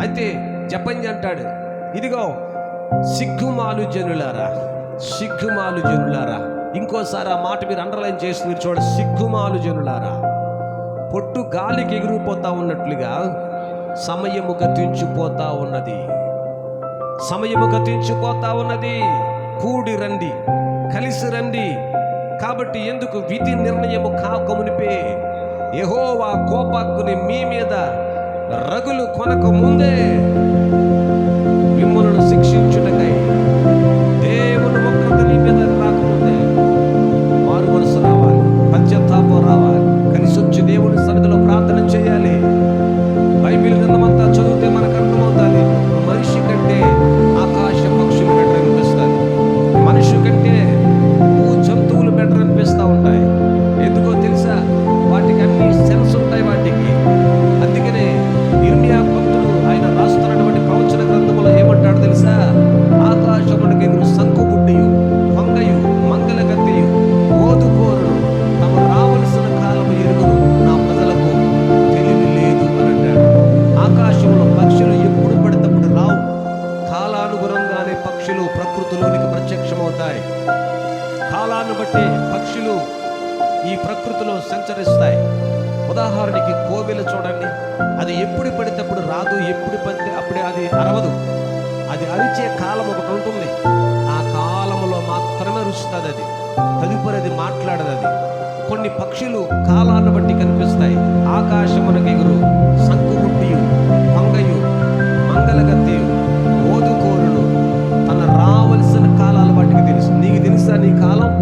అయితే జపంజి అంటాడు, ఇదిగో సిగ్గుమాలు జనులారా, సిగ్గుమాలు జనులారా. ఇంకోసారి ఆ మాట మీరు అండర్లైన్ చేసి మీరు చూడ, సిగ్గుమాలు జనులారా. పొట్టు గాలికి ఎగిరిపోతా ఉన్నట్లుగా సమయము గతించిపోతా ఉన్నది, సమయము గతించిపోతా ఉన్నది. కూడి రండి, కలిసి రండి. కాబట్టి ఎందుకు విధి నిర్ణయము కాకమునిపే యెహోవా కోపాగ్ని మీ మీద రగులు కొనక ముందే మిమ్మల్ని శిక్షించుటకై దేవుని ఉగ్రత నీ మీద రాకముందే మారు మనసు రావాలి, పశ్చాత్తాపం రావాలి, కలిసి వచ్చి దేవుని సన్నిధిలో ప్రార్థన చేయాలి. బైబిల్ గ్రంథమంతా చదివితే మనకు అర్థమవుతుంది, మనిషి కంటే ఆకాశ పక్షులు బెటర్ అనిపిస్తుంది, మనిషి కంటే జంతువులు బెటర్ అనిపిస్తూ ఉంటాయి. ఎందుకో తెలుసా? వాటికి అన్ని సెన్స్ ఉంటాయి వాటికి. అందుకనే ఇర్మియా భక్తుడు ఆయన రాస్తున్నటువంటి ప్రవచన గ్రంథములో ఏమంటాడు తెలుసా? ఆకాశమునకు ఎగురు సంకుబుడ్డియు పొంగయు మంగళగతియు ఓదుకోరును తమ రావలసిన కాలము ఎరుగును, నా ప్రజలకు తెలివి లేదు అని అంటాడు. ఆకాశంలో పక్షులు ఎప్పుడు పడినప్పుడు రావు, కాలానుగుణంగానే పక్షులు ప్రకృతిలోనికి ప్రత్యక్షమవుతాయి. కాలాన్ని బట్టి పక్షులు ఈ ప్రకృతిలో సంచరిస్తాయి. ఉదాహరణకి కోవెల చూడండి, అది ఎప్పుడు పడితేప్పుడు రాదు, ఎప్పుడు పడితే అప్పుడే అది అరవదు. అది అరిచే కాలం ఒకటి ఉంటుంది, ఆ కాలంలో మాత్రమే రుస్తుంది అది, తదుపరి అది మాట్లాడదు. అది కొన్ని పక్షులు కాలాన్ని బట్టి కనిపిస్తాయి. ఆకాశమునకు ఎగురు సంకుబుడ్డియు మంగయు మంగళగతియు ఓదుకోరును తన రావలసిన కాలాలు వాటికి తెలుసు. నీకు తెలుసా నీ కాలం?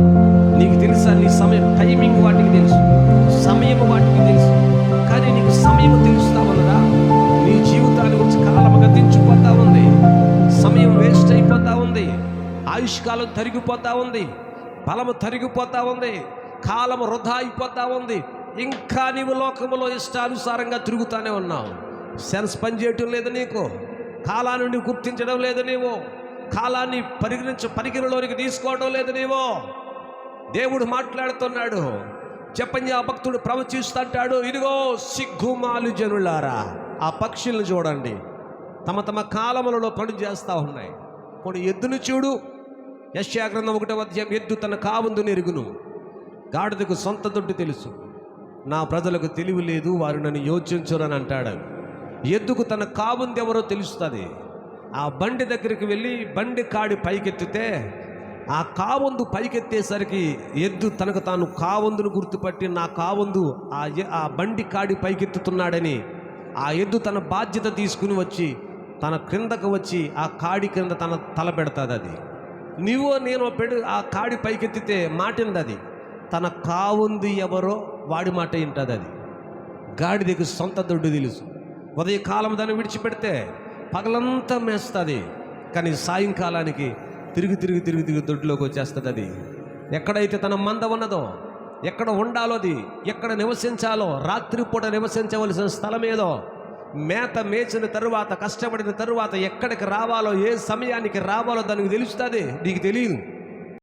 నీకు తెలుసా నీ సమయం? టైమింగ్ వాటికి తెలుసు, సమయం వాటికి తెలుసు. కానీ నీకు సమయం తెలుస్తా ఉన్నదా? నీ జీవితాన్ని గురించి కాలం గతించిపోతా ఉంది, సమయం వేస్ట్ అయిపోతా ఉంది, ఆయుష్కాలం తరిగిపోతా ఉంది, బలము తరిగిపోతా ఉంది, కాలం వృధా అయిపోతా ఉంది. ఇంకా నీవు లోకములో ఇష్టానుసారంగా తిరుగుతానే ఉన్నావు. సెన్స్ పనిచేయటం లేదు నీకు, కాలాన్ని నువ్వు గుర్తించడం లేదు, నీవు కాలాన్ని పరిగణలోనికి తీసుకోవడం లేదు నీవు. దేవుడు మాట్లాడుతున్నాడు, జపన్యా భక్తుడు ప్రవచిస్తుంటాడు, ఇదిగో సిగ్గుమాలు జనులారా. ఆ పక్షులను చూడండి, తమ తమ కాలములలో పని చేస్తూ ఉన్నాయి. కొన్ని ఎద్దును చూడు, యెషయా గ్రంథం 1వ అధ్యాయం, ఎద్దు తన కావందును ఎరుగును, గాడిదకు సొంత దొడ్డు తెలుసు, నా ప్రజలకు తెలివి లేదు, వారు నన్ను యోచించురని అంటాడు. ఎద్దుకు తన కావంది ఎవరో తెలుస్తుంది. ఆ బండి దగ్గరికి వెళ్ళి బండి కాడి పైకెత్తితే ఆ కావందు పైకెత్తేసరికి ఎద్దు తనకు తాను కావందును గుర్తుపట్టి నా కావందు ఆ బండి కాడి పైకెత్తుతున్నాడని ఆ ఎద్దు తన బాధ్యత తీసుకుని వచ్చి తన క్రిందకు వచ్చి ఆ కాడి క్రింద తన తల పెడతాది. అది నీవో నేను ఆ కాడి పైకెత్తితే మాటింది, అది తన కావందు ఎవరో వాడి మాట వింటుంది. అది గాడిదకు సొంత దొడ్డు తెలుసు. ఉదయకాలం దాన్ని విడిచిపెడితే పగలంతా మేస్తుంది, కానీ సాయంకాలానికి తిరిగి దొడ్లోకి వచ్చేస్తుంది. అది ఎక్కడైతే తన మంద ఉన్నదో, ఎక్కడ ఉండాలో, అది ఎక్కడ నివసించాలో, రాత్రిపూట నివసించవలసిన స్థలం ఏదో, మేత మేచిన తరువాత, కష్టపడిన తరువాత ఎక్కడికి రావాలో, ఏ సమయానికి రావాలో దానికి తెలుస్తుంది. నీకు తెలియదు.